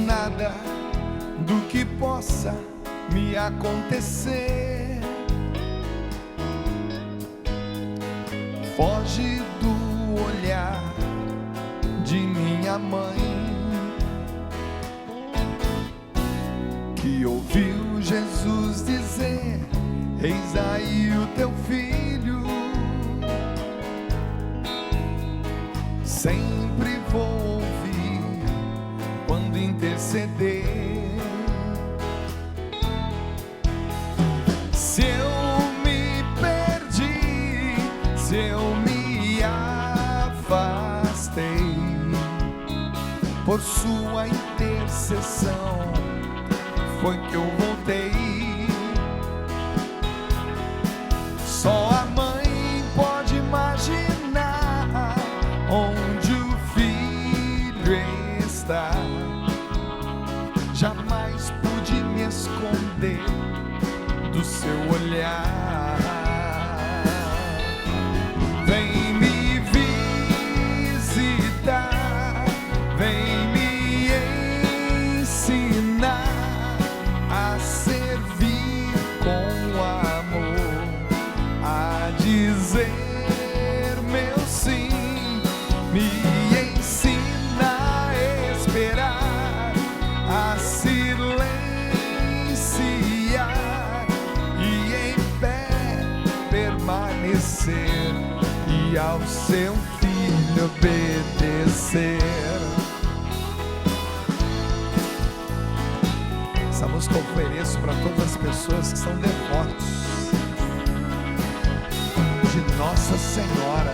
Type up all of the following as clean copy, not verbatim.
Nada do que possa me acontecer foge do olhar de minha mãe, que ouviu Jesus dizer: eis aí o teu filho. Sempre vou ouvir quando interceder. Se eu me perdi, se eu me afastei, por sua intercessão foi que eu voltei. Só a mãe pode imaginar onde o filho está. Jamais pude me esconder do seu olhar. Vem me visitar, vem me ensinar a servir com amor, a dizer meu sim, me ensina a esperar, a silenciar e em pé permanecer e ao seu filho obedecer. Essa música eu ofereço para todas as pessoas que são devotos de Nossa Senhora.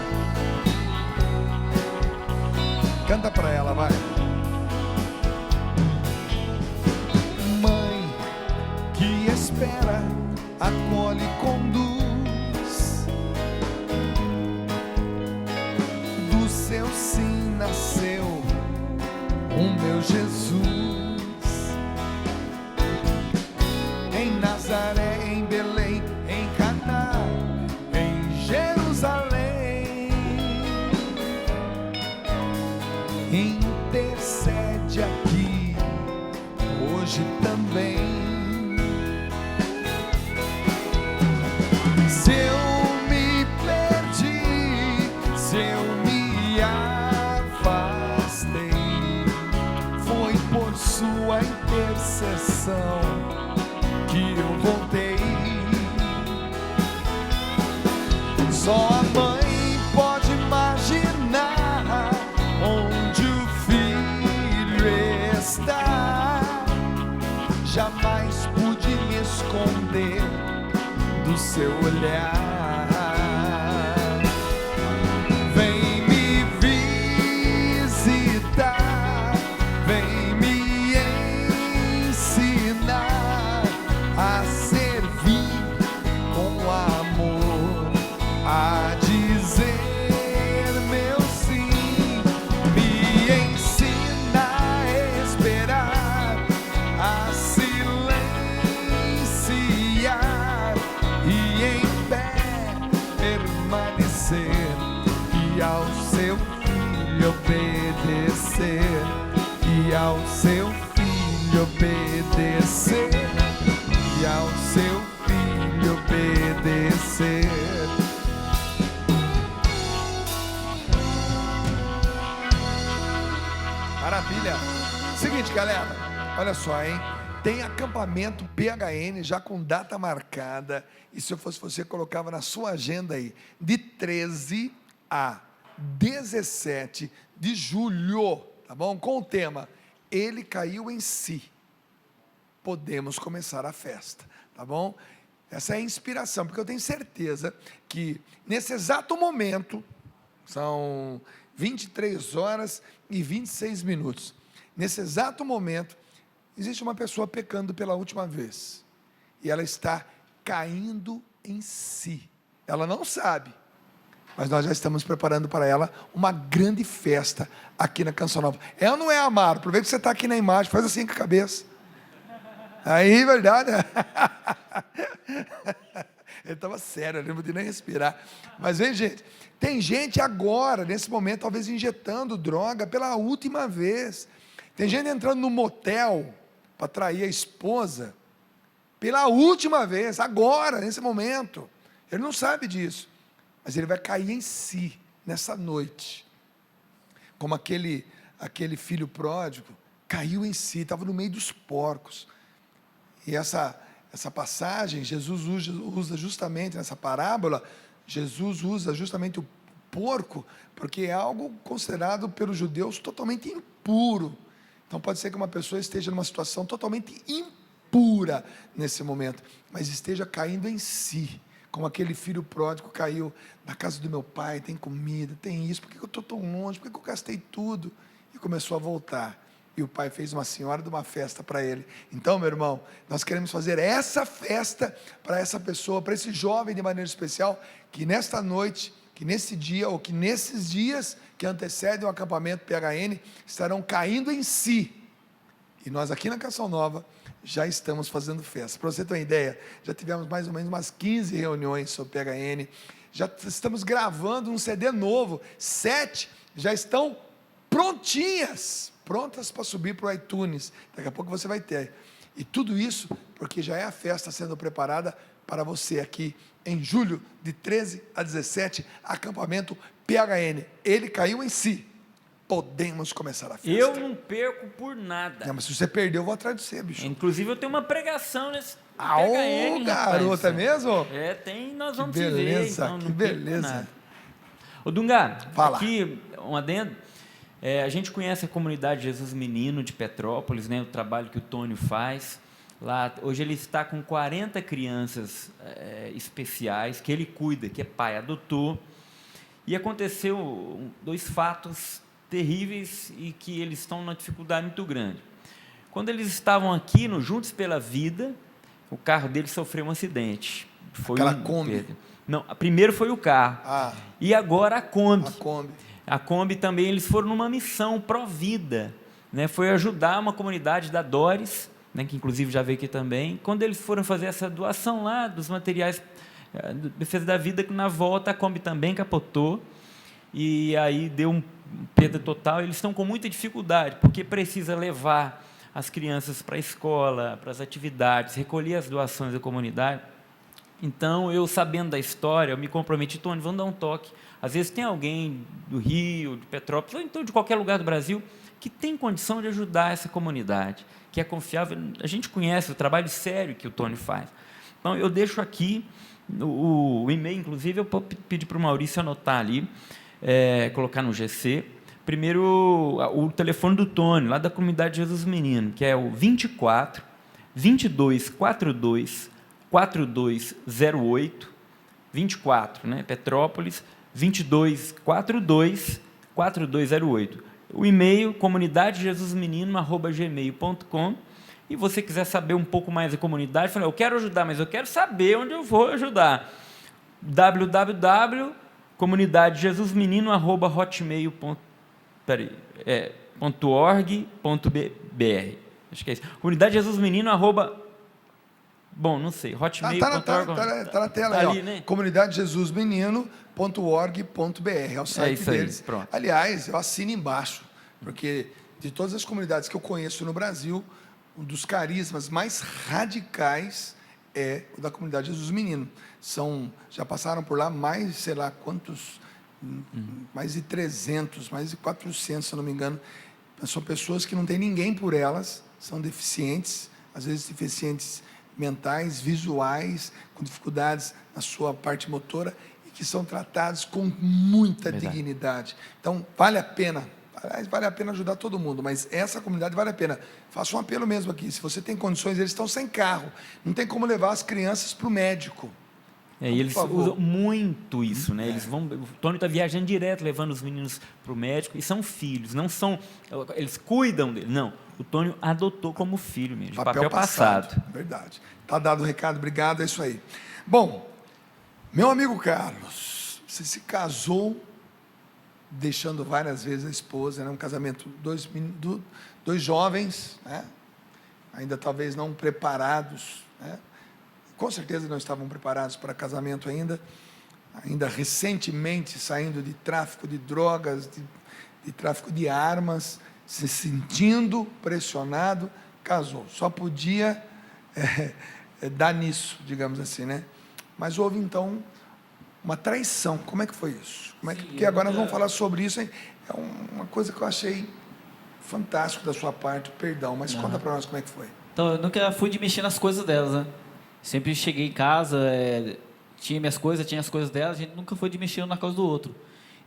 Canta para ela, vai. Mãe que espera, acolhe e conduz, do seu sim nasceu o meu Jesus. Em Nazaré, em Belém, em Caná, em Jerusalém, intercede aqui hoje também. Se eu me perdi, se eu me afastei, foi por sua intercessão que eu voltei. Só a mãe pode imaginar onde o filho está. Jamais pude me esconder do seu olhar. Vem me visitar, vem me ensinar a servir com amor, a dizer meu sim, me ensina a esperar, a silenciar e em pé permanecer e ao seu filho obedecer, e ao seu filho obedecer, e ao seu filho obedecer. Maravilha. Seguinte, galera, olha só, hein? Tem acampamento PHN já com data marcada, e se eu fosse você, colocava na sua agenda aí, de 13 a 17 de julho, tá bom? Com o tema, ele caiu em si, podemos começar a festa, tá bom? Essa é a inspiração, porque eu tenho certeza que nesse exato momento, são 23 horas e 26 minutos, nesse exato momento, existe uma pessoa pecando pela última vez, e ela está caindo em si, ela não sabe, mas nós já estamos preparando para ela uma grande festa aqui na Canção Nova. É ou não é, Amaro? Aproveita que você está aqui na imagem, faz assim com a cabeça. Aí, verdade. Ele estava sério, ele não podia nem respirar. Mas vem, gente, tem gente agora, nesse momento, talvez injetando droga pela última vez. Tem gente entrando no motel para trair a esposa pela última vez, agora, nesse momento. Ele não sabe disso, mas ele vai cair em si nessa noite, como aquele filho pródigo caiu em si, estava no meio dos porcos. E essa passagem, Jesus usa justamente nessa parábola, Jesus usa justamente o porco, porque é algo considerado pelos judeus totalmente impuro. Então pode ser que uma pessoa esteja numa situação totalmente impura nesse momento, mas esteja caindo em si, como aquele filho pródigo caiu na casa do meu pai, tem comida, tem isso, por que eu estou tão longe, por que eu gastei tudo? E começou a voltar, e o pai fez uma senhora de uma festa para ele. Então, meu irmão, nós queremos fazer essa festa para essa pessoa, para esse jovem de maneira especial, que nesta noite, que nesse dia, ou que nesses dias que antecedem o acampamento PHN, estarão caindo em si, e nós aqui na Canção Nova, já estamos fazendo festa. Para você ter uma ideia, já tivemos mais ou menos umas 15 reuniões sobre PHN, já estamos gravando um CD novo, 7 já estão prontas para subir para o iTunes, daqui a pouco você vai ter, e tudo isso, porque já é a festa sendo preparada para você aqui, em julho, de 13 a 17, acampamento PHN, ele caiu em si, podemos começar a festa. Eu não perco por nada. Não, mas se você perdeu, eu vou atrás de você, bicho. Inclusive, eu tenho uma pregação nesse PHN, garoto, é mesmo? É, tem, nós vamos que beleza, ver. Então, que beleza. Ô Dunga, fala. Aqui, um adendo, a gente conhece a comunidade Jesus Menino de Petrópolis, né, o trabalho que o Tônio faz. Lá, hoje ele está com 40 crianças especiais, que ele cuida, que é pai, adotou. E aconteceu 2 fatos terríveis e que eles estão numa dificuldade muito grande. Quando eles estavam aqui no Juntos pela Vida, o carro deles sofreu um acidente. Foi aquela Kombi? Não, primeiro foi o carro. E agora a Kombi. A Kombi também, eles foram numa missão Provida, né? Foi ajudar uma comunidade da Dores, né? Que inclusive já veio aqui também. Quando eles foram fazer essa doação lá dos materiais Defesa da Vida, na volta a Kombi também capotou, e aí deu perda total. Eles estão com muita dificuldade, porque precisa levar as crianças para a escola, para as atividades, recolher as doações da comunidade. Então, eu sabendo da história, eu me comprometi, Tônio, vamos dar um toque. Às vezes tem alguém do Rio, de Petrópolis, ou então de qualquer lugar do Brasil, que tem condição de ajudar essa comunidade, que é confiável. A gente conhece o trabalho sério que o Tônio faz. Então, eu deixo aqui o e-mail, inclusive, eu vou pedir para o Maurício anotar ali, colocar no GC. Primeiro, o telefone do Tônio, lá da comunidade Jesus Menino, que é o 24 22 42 4208, 24, né, Petrópolis, 22 42 4208. O e-mail, comunidadejesusmenino@gmail.com. E você quiser saber um pouco mais da comunidade, fala, eu quero ajudar, mas eu quero saber onde eu vou ajudar. www.comunidadejesusmenino.org.br. Acho que é isso. Comunidade Jesus Menino bom, não sei, hotmail.org. Tá na tela aí, ali, né? comunidadejesusmenino.org.br, é o site deles. Pronto. Aliás, eu assino embaixo, porque de todas as comunidades que eu conheço no Brasil, um dos carismas mais radicais é o da comunidade Jesus Menino. Já passaram por lá mais, sei lá quantos, mais de 300, mais de 400, se eu não me engano. São pessoas que não tem ninguém por elas, são deficientes, às vezes deficientes mentais, visuais, com dificuldades na sua parte motora, e que são tratados com muita dignidade. Então, vale a pena ajudar todo mundo, mas essa comunidade vale a pena. Faço um apelo mesmo aqui, se você tem condições, eles estão sem carro, não tem como levar as crianças para o médico. E eles usam muito isso, né? O Tônio está viajando direto, levando os meninos para o médico, e são filhos, não são, eles cuidam dele, não. O Tônio adotou como filho mesmo, de papel passado. Verdade. Está dado o recado, obrigado, é isso aí. Bom, meu amigo Carlos, Você se casou, deixando várias vezes a esposa, né? Um casamento, dois jovens, né? Ainda talvez não preparados, né? Com certeza não estavam preparados para casamento ainda recentemente saindo de tráfico de drogas, de tráfico de armas, se sentindo pressionado, casou. Só podia dar nisso, digamos assim, né? Mas houve então uma traição. Como é que foi isso? Porque agora nós vamos falar sobre isso, hein? É uma coisa que eu achei fantástico da sua parte, perdão, mas conta para nós como é que foi. Então, eu nunca fui de mexer nas coisas delas, né? Sempre cheguei em casa, tinha minhas coisas, tinha as coisas delas, a gente nunca foi de mexer na coisa do outro.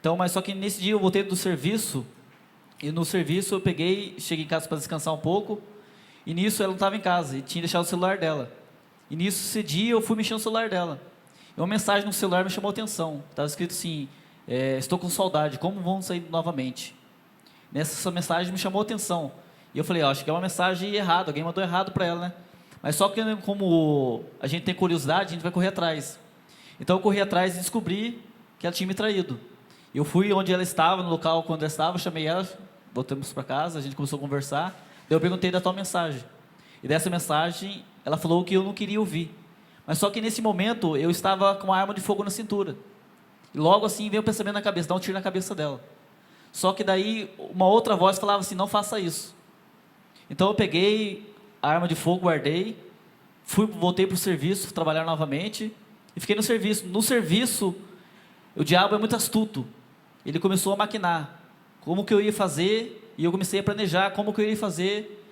Então, mas só que nesse dia eu voltei do serviço, e no serviço eu cheguei em casa para descansar um pouco, e nisso ela não estava em casa, e tinha deixado o celular dela. E nisso, esse dia, eu fui mexer no celular dela. E uma mensagem no celular me chamou a atenção. Estava escrito assim, estou com saudade, como vamos sair novamente? Nessa mensagem me chamou a atenção. E eu falei, acho que é uma mensagem errada, alguém mandou errado para ela, né? Mas só que como a gente tem curiosidade, a gente vai correr atrás. Então eu corri atrás e descobri que ela tinha me traído. Eu fui onde ela estava, no local quando ela estava, chamei ela, voltamos para casa, a gente começou a conversar. Daí eu perguntei da tua mensagem. E dessa mensagem, ela falou que eu não queria ouvir. Mas só que nesse momento, eu estava com uma arma de fogo na cintura. E logo assim veio o pensamento na cabeça, dá um tiro na cabeça dela. Só que daí uma outra voz falava assim, não faça isso. Então eu peguei a arma de fogo, guardei, voltei para o serviço, trabalhar novamente, e fiquei no serviço. No serviço, o diabo é muito astuto. Ele começou a maquinar como que eu ia fazer, e eu comecei a planejar como que eu ia fazer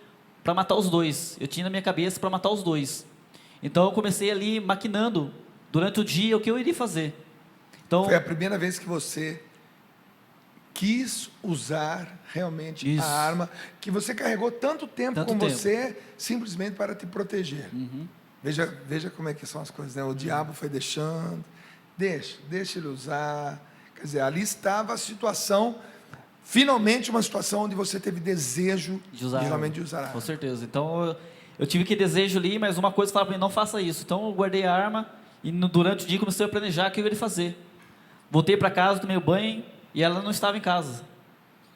para matar os dois. Eu tinha na minha cabeça para matar os dois. Então eu comecei ali maquinando, durante o dia, o que eu iria fazer. Então, foi a primeira vez que você quis usar realmente isso. A arma que você carregou tanto tempo com você, simplesmente para te proteger. Uhum. Veja como é que são as coisas, né? O diabo foi deixando, deixa ele usar. Quer dizer, ali estava a situação, finalmente uma situação onde você teve desejo de realmente usar a arma. Com certeza. Então eu tive que desejo ali, mas uma coisa falava para mim, não faça isso. Então eu guardei a arma e durante o dia comecei a planejar o que eu ia fazer. Voltei para casa, tomei o banho e ela não estava em casa.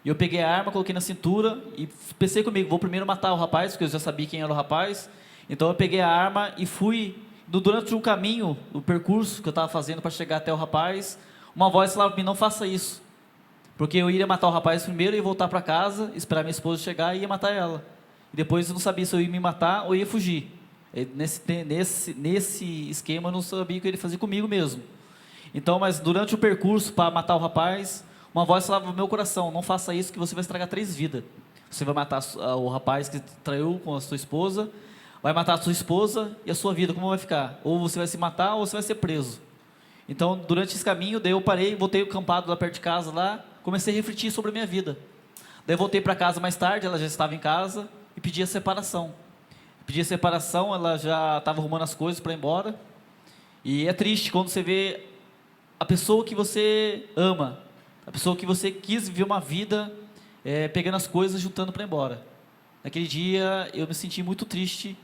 E eu peguei a arma, coloquei na cintura e pensei comigo, vou primeiro matar o rapaz, porque eu já sabia quem era o rapaz. Então eu peguei a arma e fui, durante o caminho, o percurso que eu estava fazendo para chegar até o rapaz, uma voz falava para mim, não faça isso. Porque eu iria matar o rapaz primeiro, ia voltar para casa, esperar minha esposa chegar e ia matar ela. E depois eu não sabia se eu ia me matar ou ia fugir. Nesse esquema eu não sabia o que ele fazia comigo mesmo. Então, mas durante o percurso para matar o rapaz, uma voz falava no meu coração, não faça isso que você vai estragar 3 vidas. Você vai matar o rapaz que traiu com a sua esposa, vai matar a sua esposa e a sua vida, como vai ficar? Ou você vai se matar ou você vai ser preso. Então, durante esse caminho, daí eu parei, voltei acampado lá perto de casa, lá, comecei a refletir sobre a minha vida. Daí voltei para casa mais tarde, ela já estava em casa e pedi a separação. Pedi a separação, ela já estava arrumando as coisas para ir embora. E é triste quando você vê a pessoa que você ama, a pessoa que você quis viver uma vida pegando as coisas, juntando para ir embora. Naquele dia eu me senti muito triste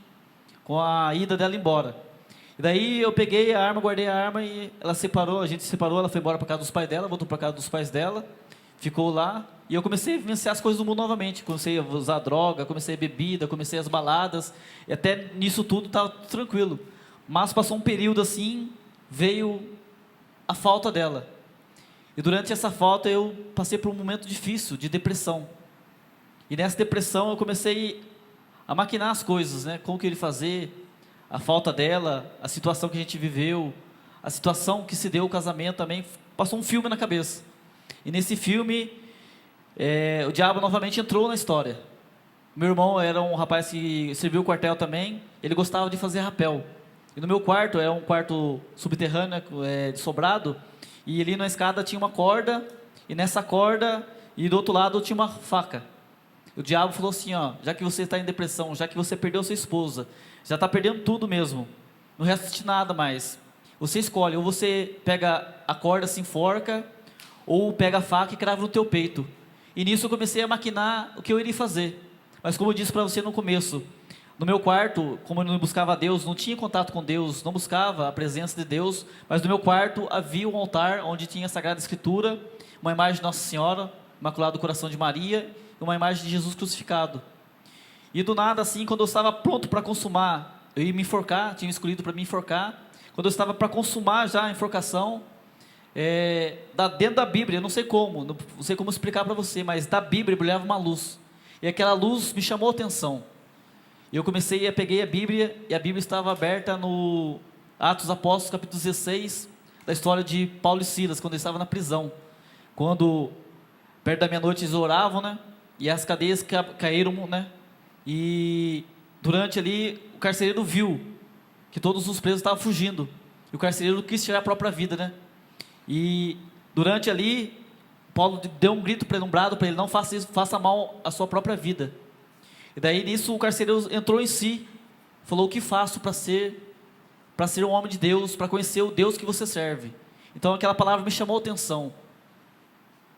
com a ida dela embora. E daí eu peguei a arma, guardei a arma e ela separou, a gente separou, ela foi embora para casa dos pais dela, voltou para casa dos pais dela, ficou lá. E eu comecei a vivenciar as coisas do mundo novamente. Comecei a usar droga, comecei a bebida, comecei as baladas. E até nisso tudo estava tranquilo. Mas passou um período assim, veio a falta dela. E durante essa falta eu passei por um momento difícil, de depressão. E nessa depressão eu comecei a maquinar as coisas, né? Como que ele fazer, a falta dela, a situação que a gente viveu, a situação que se deu o casamento também, passou um filme na cabeça. E nesse filme, o diabo novamente entrou na história. Meu irmão era um rapaz que serviu o quartel também, ele gostava de fazer rapel. E no meu quarto, é um quarto subterrâneo, de sobrado, e ali na escada tinha uma corda, e nessa corda, e do outro lado tinha uma faca. O diabo falou assim, ó, já que você está em depressão, já que você perdeu sua esposa, já está perdendo tudo mesmo, não resta de nada mais. Você escolhe, ou você pega a corda, se enforca, ou pega a faca e crava no teu peito. E nisso eu comecei a maquinar o que eu iria fazer. Mas como eu disse para você no começo, No meu quarto, como eu não buscava Deus, não tinha contato com Deus, não buscava a presença de Deus, mas no meu quarto havia um altar onde tinha a Sagrada Escritura, uma imagem de Nossa Senhora, Imaculado Coração de Maria, e uma imagem de Jesus crucificado. E do nada, assim, quando eu estava pronto para consumar, eu ia me enforcar, tinha escolhido para me enforcar, quando eu estava para consumar já a enforcação, dentro da Bíblia, eu não sei como explicar para você, mas da Bíblia brilhava uma luz, e aquela luz me chamou a atenção. Eu peguei a Bíblia, e a Bíblia estava aberta no Atos Apóstolos, capítulo 16, da história de Paulo e Silas, quando eles estavam na prisão, quando, perto da meia-noite, eles oravam, né, e as cadeias caíram, né, e durante ali, o carcereiro viu que todos os presos estavam fugindo, e o carcereiro quis tirar a própria vida, né, e durante ali, Paulo deu um grito um para ele, não faça isso, faça mal à sua própria vida. E daí nisso o carcereiro entrou em si, falou: o que faço para ser um homem de Deus, para conhecer o Deus que você serve? Então aquela palavra me chamou a atenção,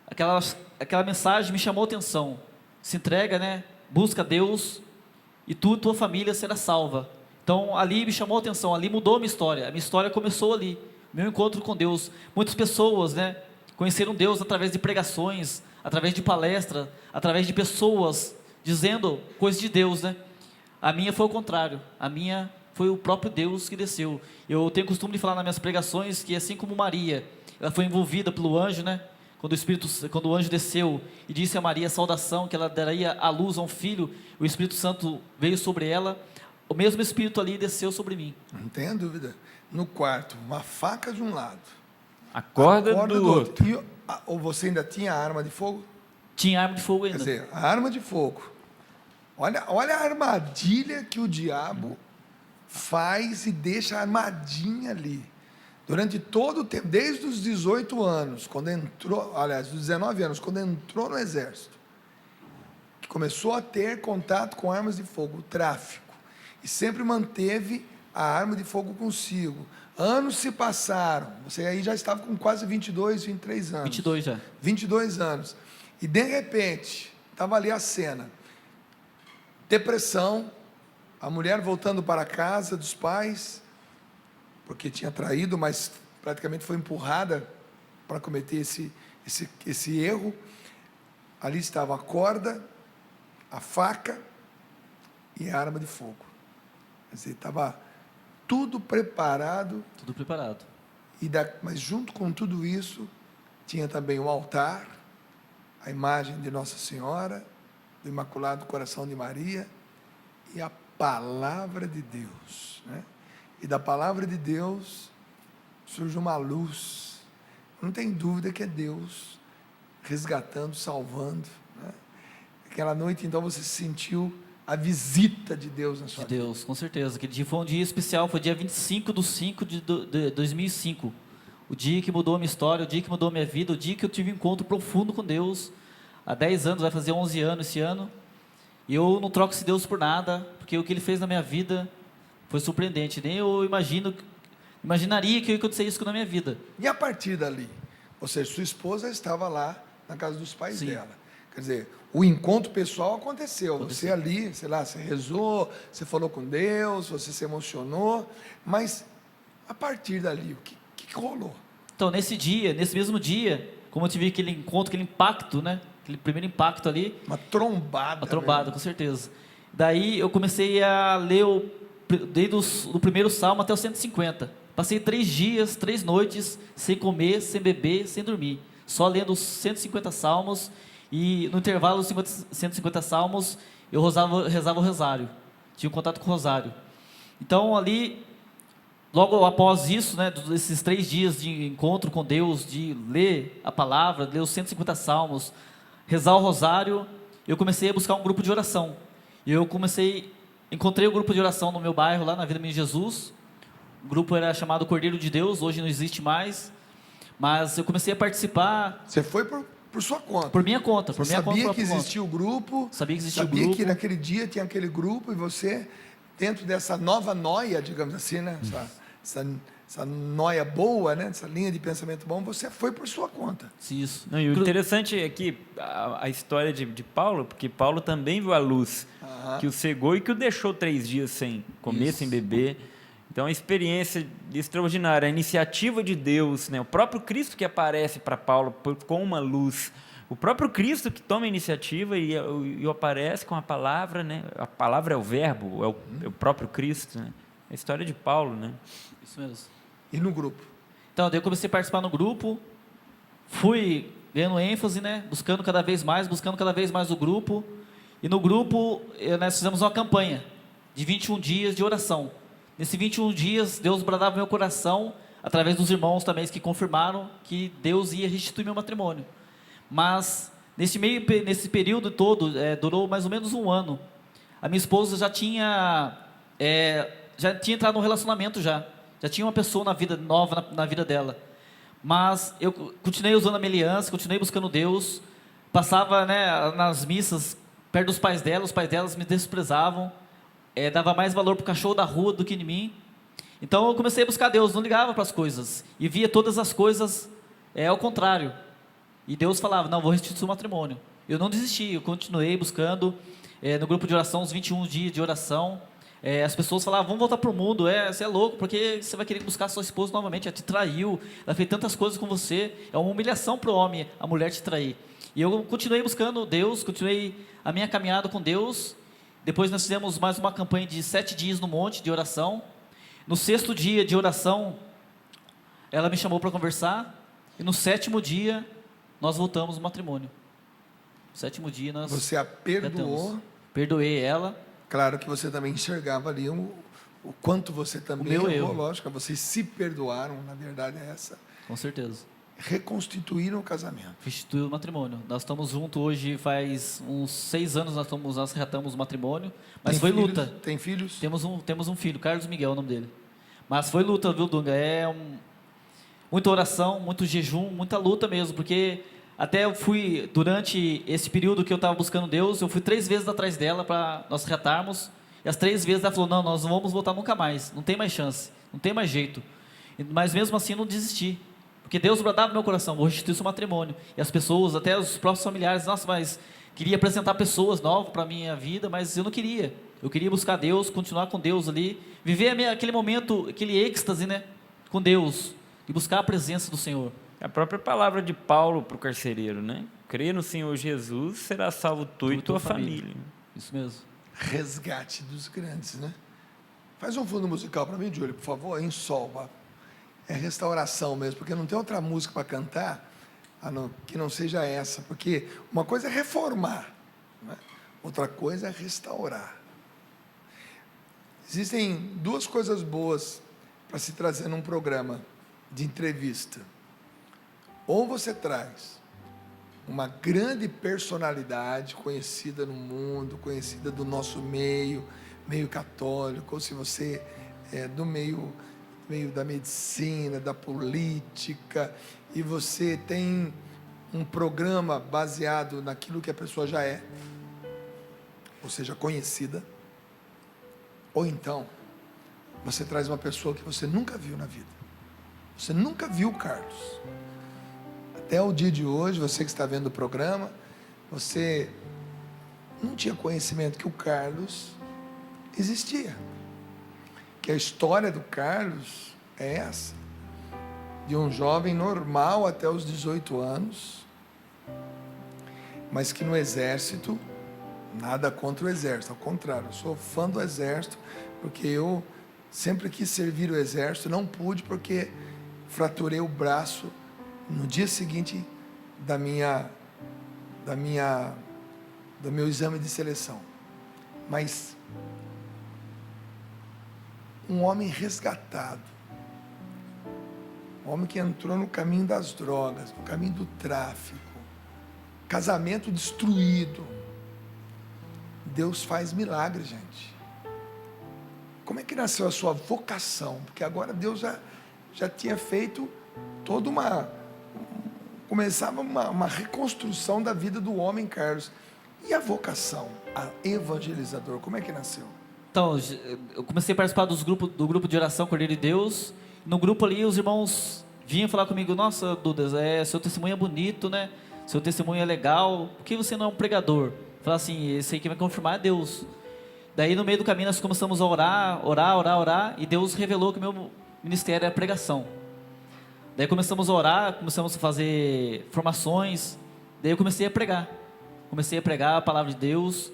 aquela mensagem me chamou a atenção. Se entrega, né? Busca Deus e tu e tua família será salva. Então ali me chamou a atenção, ali mudou a minha história começou ali, meu encontro com Deus. Muitas pessoas, né, conheceram Deus através de pregações, através de palestras, através de pessoas dizendo coisas de Deus, né? A minha foi o contrário, a minha foi o próprio Deus que desceu. Eu tenho costume de falar nas minhas pregações que assim como Maria, ela foi envolvida pelo anjo, né? Quando o anjo desceu e disse a Maria a saudação, que ela daria à luz a um filho, o Espírito Santo veio sobre ela, o mesmo Espírito ali desceu sobre mim. Não tenha dúvida. No quarto, uma faca de um lado, a corda do outro. E, ou você ainda tinha a arma de fogo? Tinha arma de fogo ainda. Quer dizer, a arma de fogo. Olha a armadilha que o diabo faz e deixa a armadinha ali. Durante todo o tempo, desde os 18 anos, quando entrou, aliás, dos 19 anos, quando entrou no exército, que começou a ter contato com armas de fogo, o tráfico, e sempre manteve a arma de fogo consigo. Anos se passaram, você aí já estava com quase 22, 23 anos. 22 já. 22 anos. E de repente, estava ali a cena. Depressão, a mulher voltando para a casa dos pais, porque tinha traído, mas praticamente foi empurrada para cometer esse erro. Ali estava a corda, a faca e a arma de fogo. Quer dizer, estava tudo preparado. Tudo preparado. Mas junto com tudo isso, tinha também o altar, a imagem de Nossa Senhora, do Imaculado Coração de Maria, e a palavra de Deus, né? E da palavra de Deus surge uma luz. Não tem dúvida que é Deus resgatando, salvando, né? Aquela noite, então, você sentiu a visita de Deus na sua vida. De Deus, com certeza. Aquele dia foi um dia especial, foi dia 25/5 de 2005. O dia que mudou a minha história, o dia que mudou a minha vida, o dia que eu tive um encontro profundo com Deus. Há 10 anos, vai fazer 11 anos esse ano. E eu não troco esse Deus por nada, porque o que Ele fez na minha vida foi surpreendente. Nem eu imaginaria que ia acontecer isso na minha vida. E a partir dali? Ou seja, sua esposa estava lá na casa dos pais Sim. dela. Quer dizer, o encontro pessoal aconteceu. Você ali, sei lá, você rezou, você falou com Deus, você se emocionou. Mas, a partir dali, o que rolou? Então, nesse mesmo dia, como eu tive aquele encontro, aquele impacto, né? Aquele primeiro impacto ali. Uma trombada. Uma trombada, com certeza. Daí eu comecei a ler desde o primeiro salmo até o 150. Passei 3 dias, 3 noites, sem comer, sem beber, sem dormir. Só lendo os 150 salmos. E no intervalo dos 150 salmos, eu rezava o rosário. Tinha um contato com o rosário. Então ali, logo após isso, né, esses 3 dias de encontro com Deus, de ler a palavra, ler os 150 salmos, rezar o rosário, eu comecei a buscar um grupo de oração. E encontrei um grupo de oração no meu bairro, lá na Vida Menino Jesus. O grupo era chamado Cordeiro de Deus, hoje não existe mais. Mas eu comecei a participar. Você foi por sua conta? Por minha conta. Você sabia que existia o grupo? Sabia que existia o grupo. Sabia que naquele dia tinha aquele grupo e você, dentro dessa nova noia, digamos assim, né? essa noia boa, né? Essa linha de pensamento bom, você foi por sua conta. Isso. Não, e o interessante é que a história de Paulo, porque Paulo também viu a luz que o cegou e que o deixou 3 dias sem comer, sem beber. Então, a experiência extraordinária, a iniciativa de Deus, né? O próprio Cristo que aparece para Paulo com uma luz, o próprio Cristo que toma a iniciativa e aparece com a palavra, né? A palavra é o verbo, é o próprio Cristo, né? A história de Paulo, né? Isso mesmo. E no grupo? Então, daí eu comecei a participar no grupo, fui ganhando ênfase, né? Buscando cada vez mais o grupo. E no grupo, nós fizemos uma campanha de 21 dias de oração. Nesses 21 dias, Deus bradava meu coração, através dos irmãos também que confirmaram que Deus ia restituir meu matrimônio. Mas, nesse período todo, durou mais ou menos 1 ano. A minha esposa já tinha entrado num relacionamento já tinha uma pessoa nova na vida dela. Mas eu continuei usando a minha aliança, continuei buscando Deus, passava, né, nas missas perto dos pais dela, os pais delas me desprezavam, dava mais valor para o cachorro da rua do que em mim. Então eu comecei a buscar Deus, não ligava para as coisas, e via todas as coisas ao contrário. E Deus falava, não, vou restituir o matrimônio. Eu não desisti, eu continuei buscando, no grupo de oração, os 21 dias de oração. As pessoas falavam, vamos voltar para o mundo, você é louco, porque você vai querer buscar sua esposa novamente, ela te traiu, ela fez tantas coisas com você, é uma humilhação para o homem, a mulher te trair. E eu continuei buscando Deus, continuei a minha caminhada com Deus. Depois nós fizemos mais uma campanha de 7 dias no monte de oração. No 6º dia de oração, ela me chamou para conversar, e no 7º dia, nós voltamos ao matrimônio. No 7º dia nós... Você a perdoou? Perdoei ela. Claro que você também enxergava ali o quanto você também errou, lógico, vocês se perdoaram, na verdade é essa. Com certeza. Reconstituíram o casamento. Restituiu o matrimônio. Nós estamos juntos hoje, faz uns 6 anos nós retamos o matrimônio, mas foi luta. Tem filhos? Temos um filho, Carlos Miguel é o nome dele. Mas foi luta, viu, Dunga? Muita oração, muito jejum, muita luta mesmo, porque até eu fui, durante esse período que eu estava buscando Deus, eu fui 3 vezes atrás dela para nós retarmos, e as 3 vezes ela falou, não, nós não vamos voltar nunca mais, não tem mais chance, não tem mais jeito. Mas mesmo assim eu não desisti, porque Deus bradava no meu coração, vou restituir seu matrimônio. E as pessoas, até os próprios familiares, nossa, mas queria apresentar pessoas novas para a minha vida, mas eu não queria. Eu queria buscar Deus, continuar com Deus ali, viver aquele momento, aquele êxtase, né, com Deus, e buscar a presença do Senhor. A própria palavra de Paulo para o carcereiro, né? Crê no Senhor Jesus, será salvo tu e tua família. Isso mesmo. Resgate dos grandes, né? Faz um fundo musical para mim, Júlio, por favor, em sol. É restauração mesmo, porque não tem outra música para cantar que não seja essa. Porque uma coisa é reformar, né? Outra coisa é restaurar. Existem 2 coisas boas para se trazer num programa de entrevista. Ou você traz uma grande personalidade conhecida no mundo, conhecida do nosso meio católico, ou se você é do meio da medicina, da política, e você tem um programa baseado naquilo que a pessoa já é, ou seja, conhecida, ou então você traz uma pessoa que você nunca viu na vida. Você nunca viu o Carlos. Até o dia de hoje, você que está vendo o programa, você não tinha conhecimento que o Carlos existia. Que a história do Carlos é essa. De um jovem normal até os 18 anos, mas que no exército, nada contra o exército, ao contrário, eu sou fã do exército, porque eu sempre quis servir o exército, não pude porque fraturei o braço no dia seguinte do meu exame de seleção. Mas um homem resgatado, um homem que entrou no caminho das drogas, no caminho do tráfico, casamento destruído. Deus faz milagre, gente. Como é que nasceu a sua vocação? Porque agora Deus já tinha feito toda começava uma reconstrução da vida do homem Carlos. E a vocação, a evangelizador, como é que nasceu? Então, eu comecei a participar do grupo de oração Cordeiro de Deus, No grupo ali, os irmãos vinham falar comigo: nossa, Dudas, seu testemunho é bonito, né? Seu testemunho é legal, por que você não é um pregador? Falar assim: esse aí que vai confirmar é Deus. Daí no meio do caminho nós começamos a orar, e Deus revelou que o meu ministério é a pregação. Daí começamos a orar, começamos a fazer formações, daí eu comecei a pregar a palavra de Deus,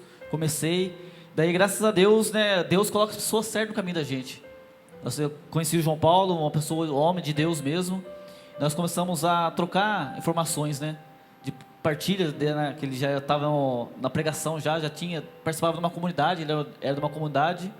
daí graças a Deus, né, Deus coloca as pessoas certas no caminho da gente. Eu conheci o João Paulo, uma pessoa, um homem de Deus mesmo, nós começamos a trocar informações, né, de partilha, né, que ele já estava na pregação, participava de uma comunidade, ele era de uma comunidade,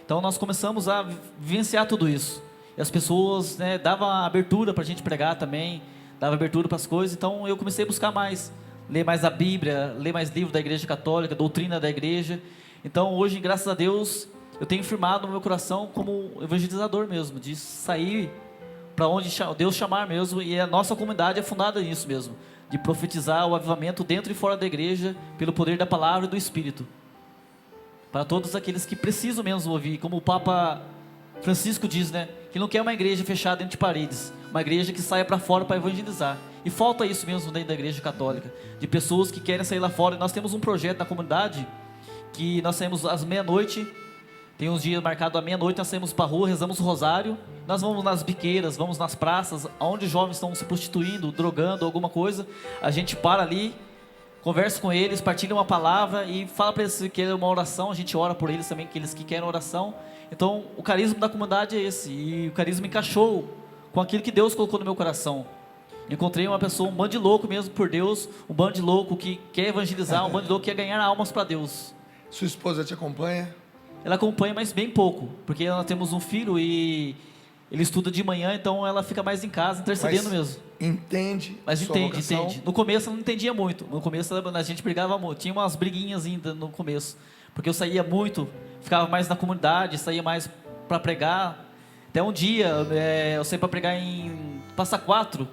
então nós começamos a vivenciar tudo isso, e as pessoas, né, davam abertura para a gente pregar também, dava abertura para as coisas, então eu comecei a buscar mais, ler mais a Bíblia, ler mais livros da Igreja Católica, doutrina da Igreja. Então hoje, graças a Deus, eu tenho firmado no meu coração como evangelizador mesmo, de sair para onde Deus chamar mesmo, e a nossa comunidade é fundada nisso mesmo, de profetizar o avivamento dentro e fora da igreja, pelo poder da palavra e do Espírito, para todos aqueles que precisam mesmo ouvir, como o Papa Francisco diz, né, que não quer uma igreja fechada dentro de paredes, uma igreja que saia para fora para evangelizar, e falta isso mesmo dentro da Igreja Católica, de pessoas que querem sair lá fora. E nós temos um projeto na comunidade, que nós saímos às meia-noite, tem uns dias marcados à meia-noite, nós saímos para a rua, rezamos o rosário, nós vamos nas biqueiras, vamos nas praças, onde jovens estão se prostituindo, drogando, alguma coisa, a gente para ali, conversa com eles, partilha uma palavra e fala para eles que querem uma oração, a gente ora por eles também, aqueles que querem oração. Então o carisma da comunidade é esse, e o carisma encaixou com aquilo que Deus colocou no meu coração. Encontrei uma pessoa, um bando de louco mesmo por Deus, um bando de louco que quer evangelizar, um bando de louco que quer ganhar almas para Deus. Sua esposa te acompanha? Ela acompanha, mas bem pouco, porque nós temos um filho e ele estuda de manhã, então ela fica mais em casa, intercedendo mesmo. Entende? Mas entende. No começo ela não entendia muito, no começo a gente brigava muito, tinha umas briguinhas ainda no começo, porque eu saía muito, ficava mais na comunidade, saía mais para pregar. Até um dia, eu saí para pregar em Passa Quatro,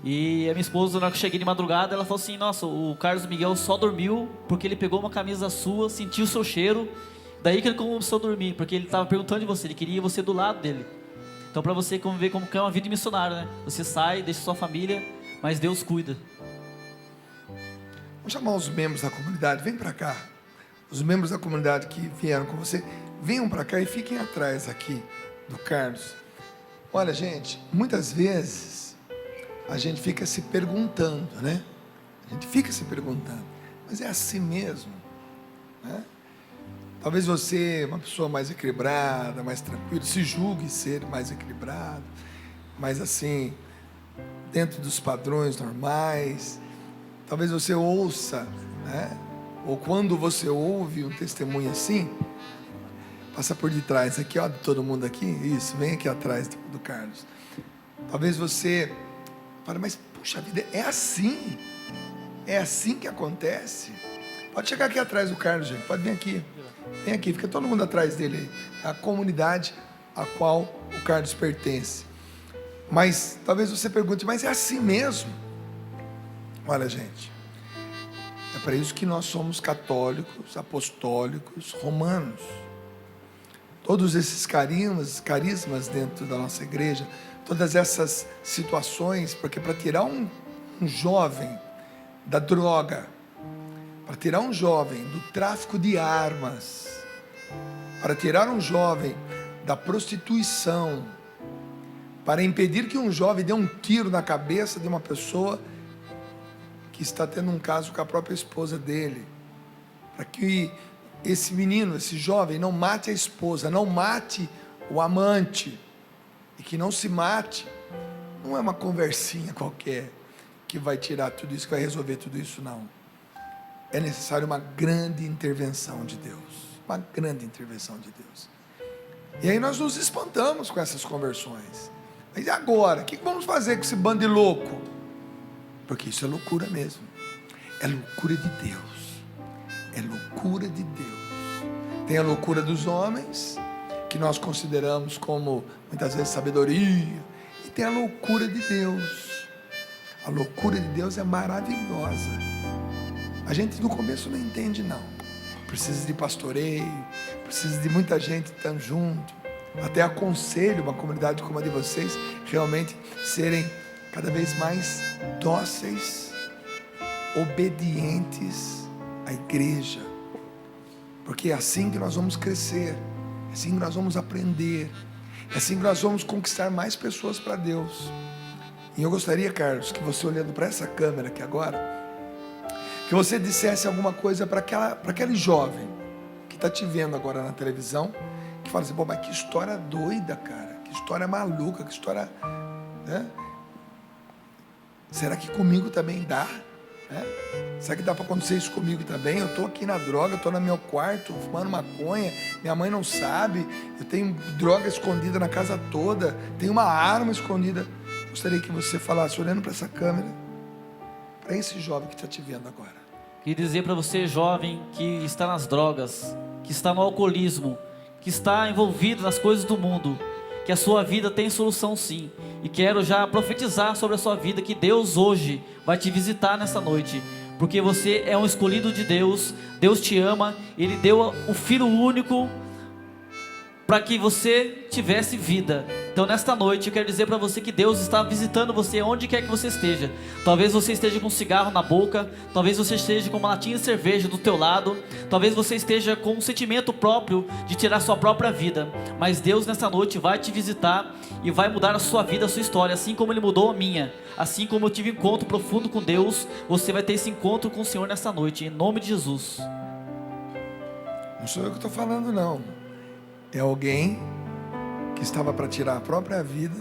e a minha esposa, na hora que eu cheguei de madrugada, ela falou assim: nossa, o Carlos Miguel só dormiu porque ele pegou uma camisa sua, sentiu o seu cheiro, daí que ele começou a dormir, porque ele estava perguntando de você, ele queria você do lado dele. Então, para você ver como que é uma vida de missionário, né? Você sai, deixa sua família, mas Deus cuida. Vamos chamar os membros da comunidade, vem para cá. Os membros da comunidade que vieram com você, venham para cá e fiquem atrás aqui do Carlos. Olha, gente, muitas vezes a gente fica se perguntando, né? A gente fica se perguntando, mas é assim mesmo, né? Talvez você, uma pessoa mais equilibrada, mais tranquila, se julgue ser mais equilibrado, mas assim, dentro dos padrões normais. Talvez você ouça, né? Ou quando você ouve um testemunho assim, passa por detrás aqui, ó, de todo mundo aqui, isso, vem aqui atrás do Carlos. Talvez você fale: mas puxa vida, é assim que acontece. Pode chegar aqui atrás do Carlos, gente, pode vir aqui, vem aqui, fica todo mundo atrás dele aí, a comunidade a qual o Carlos pertence. Mas talvez você pergunte: mas é assim mesmo? Olha, gente, é para isso que nós somos católicos, apostólicos, romanos. Todos esses carismas dentro da nossa igreja, todas essas situações, porque para tirar um jovem da droga, para tirar um jovem do tráfico de armas, para tirar um jovem da prostituição, para impedir que um jovem dê um tiro na cabeça de uma pessoa que está tendo um caso com a própria esposa dele, para que esse menino, esse jovem, não mate a esposa, não mate o amante, e que não se mate, não é uma conversinha qualquer que vai tirar tudo isso, que vai resolver tudo isso, não. É necessário uma grande intervenção de Deus, uma grande intervenção de Deus. E aí nós nos espantamos com essas conversões. Mas e agora? O que vamos fazer com esse bando de louco? Porque isso é loucura mesmo, é loucura de Deus, é loucura de Deus. Tem a loucura dos homens, que nós consideramos como muitas vezes sabedoria, e tem a loucura de Deus. A loucura de Deus é maravilhosa. A gente no começo não entende, não. Precisa de pastoreio, precisa de muita gente estando junto, até aconselho uma comunidade como a de vocês realmente serem cada vez mais dóceis, obedientes à igreja, porque é assim que nós vamos crescer, é assim que nós vamos aprender, é assim que nós vamos conquistar mais pessoas para Deus. E eu gostaria, Carlos, que você, olhando para essa câmera aqui agora, que você dissesse alguma coisa para aquele jovem que está te vendo agora na televisão, que fala assim: pô, mas que história doida, cara, que história maluca, que história, né? Será que comigo também dá? Né? Será que dá para acontecer isso comigo também? Eu estou aqui na droga, estou no meu quarto fumando maconha, minha mãe não sabe, eu tenho droga escondida na casa toda, tenho uma arma escondida. Gostaria que você falasse, olhando para essa câmera, para esse jovem que está te vendo agora. Queria dizer para você, jovem, que está nas drogas, que está no alcoolismo, que está envolvido nas coisas do mundo, que a sua vida tem solução sim. E quero já profetizar sobre a sua vida que Deus hoje vai te visitar nessa noite, porque você é um escolhido de Deus. Deus te ama, Ele deu o Filho único para que você tivesse vida. Então nesta noite eu quero dizer para você que Deus está visitando você onde quer que você esteja. Talvez você esteja com um cigarro na boca, talvez você esteja com uma latinha de cerveja do teu lado, talvez você esteja com um sentimento próprio de tirar sua própria vida, mas Deus nesta noite vai te visitar e vai mudar a sua vida, a sua história, assim como Ele mudou a minha. Assim como eu tive um encontro profundo com Deus, você vai ter esse encontro com o Senhor nesta noite, em nome de Jesus. Não sou eu que estou falando, não. É alguém que estava para tirar a própria vida,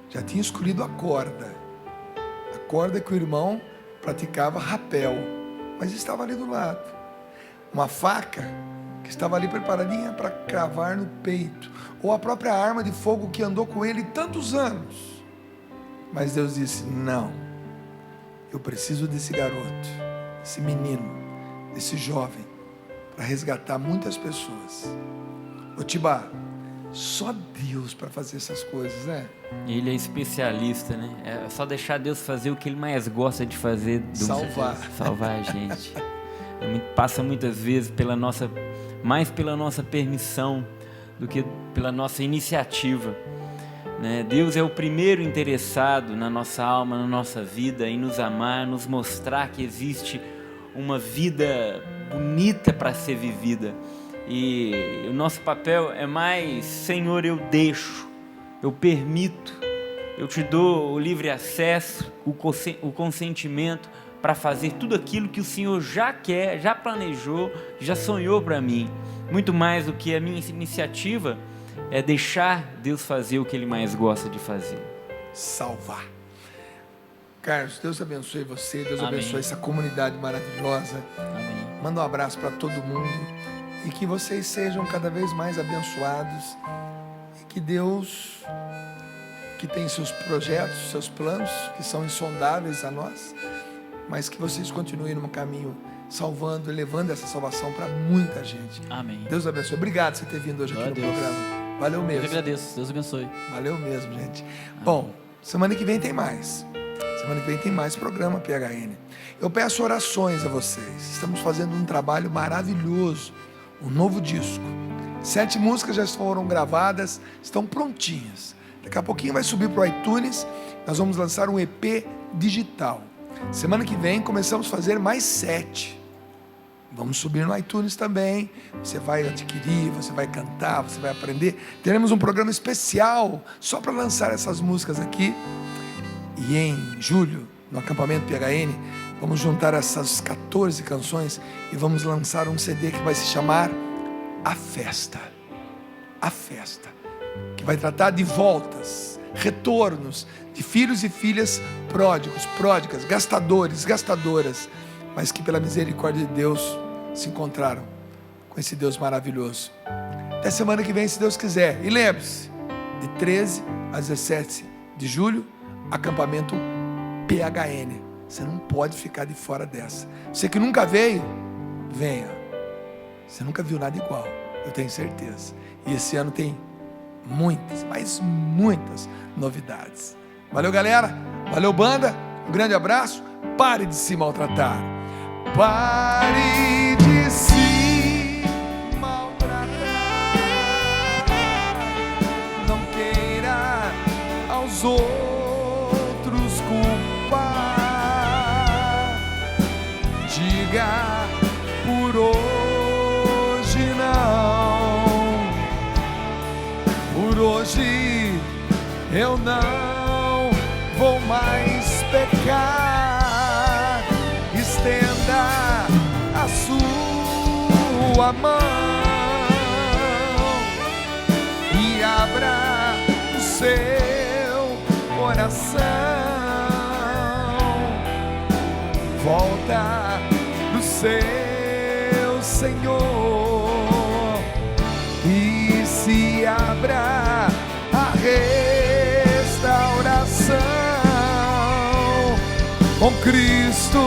já tinha escolhido a corda que o irmão praticava rapel, mas estava ali do lado, uma faca que estava ali preparadinha para cravar no peito, ou a própria arma de fogo que andou com ele tantos anos, mas Deus disse: não, eu preciso desse garoto, desse menino, desse jovem, para resgatar muitas pessoas. Otibá, só Deus para fazer essas coisas, né? Ele é especialista, né? É só deixar Deus fazer o que Ele mais gosta de fazer. Salvar a gente. Passa muitas vezes mais pela nossa permissão do que pela nossa iniciativa, né? Deus é o primeiro interessado na nossa alma, na nossa vida, em nos amar, nos mostrar que existe uma vida bonita para ser vivida. E o nosso papel é mais: Senhor, eu deixo, eu permito, eu te dou o livre acesso, o consentimento para fazer tudo aquilo que o Senhor já quer, já planejou, já sonhou para mim. Muito mais do que a minha iniciativa é deixar Deus fazer o que Ele mais gosta de fazer. Salvar. Carlos, Deus abençoe você, Deus Amém. Abençoe essa comunidade maravilhosa. Amém. Manda um abraço para todo mundo. E que vocês sejam cada vez mais abençoados. E que Deus, que tem seus projetos, seus planos, que são insondáveis a nós, mas que vocês continuem no caminho, salvando e levando essa salvação para muita gente. Amém. Deus abençoe. Obrigado por você ter vindo hoje aqui no programa. Valeu mesmo. Eu que agradeço. Deus abençoe. Valeu mesmo, gente. Bom, semana que vem tem mais. Semana que vem tem mais programa PHN. Eu peço orações a vocês. Estamos fazendo um trabalho maravilhoso. Um novo disco. 7 músicas já foram gravadas, estão prontinhas. Daqui a pouquinho vai subir para o iTunes. Nós vamos lançar um EP digital. Semana que vem começamos a fazer mais 7. Vamos subir no iTunes também. Você vai adquirir, você vai cantar, você vai aprender. Teremos um programa especial só para lançar essas músicas aqui. E em julho, no acampamento PHN, vamos juntar essas 14 canções e vamos lançar um CD que vai se chamar A Festa. A Festa. Que vai tratar de voltas, retornos de filhos e filhas pródigos, pródigas, gastadores, gastadoras, mas que pela misericórdia de Deus se encontraram com esse Deus maravilhoso. Até semana que vem, se Deus quiser. E lembre-se, de 13 a 17 de julho, acampamento PHN. Você não pode ficar de fora dessa. Você que nunca veio, venha. Você nunca viu nada igual, eu tenho certeza. E esse ano tem muitas, mas muitas novidades. Valeu, galera. Valeu, banda. Um grande abraço. Pare de se maltratar. Pare de se maltratar. hoje eu não vou mais pecar. Estenda a sua mão e abra o seu coração. Volta do seu Senhor e se abra a restauração. Com Cristo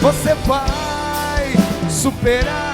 você vai superar.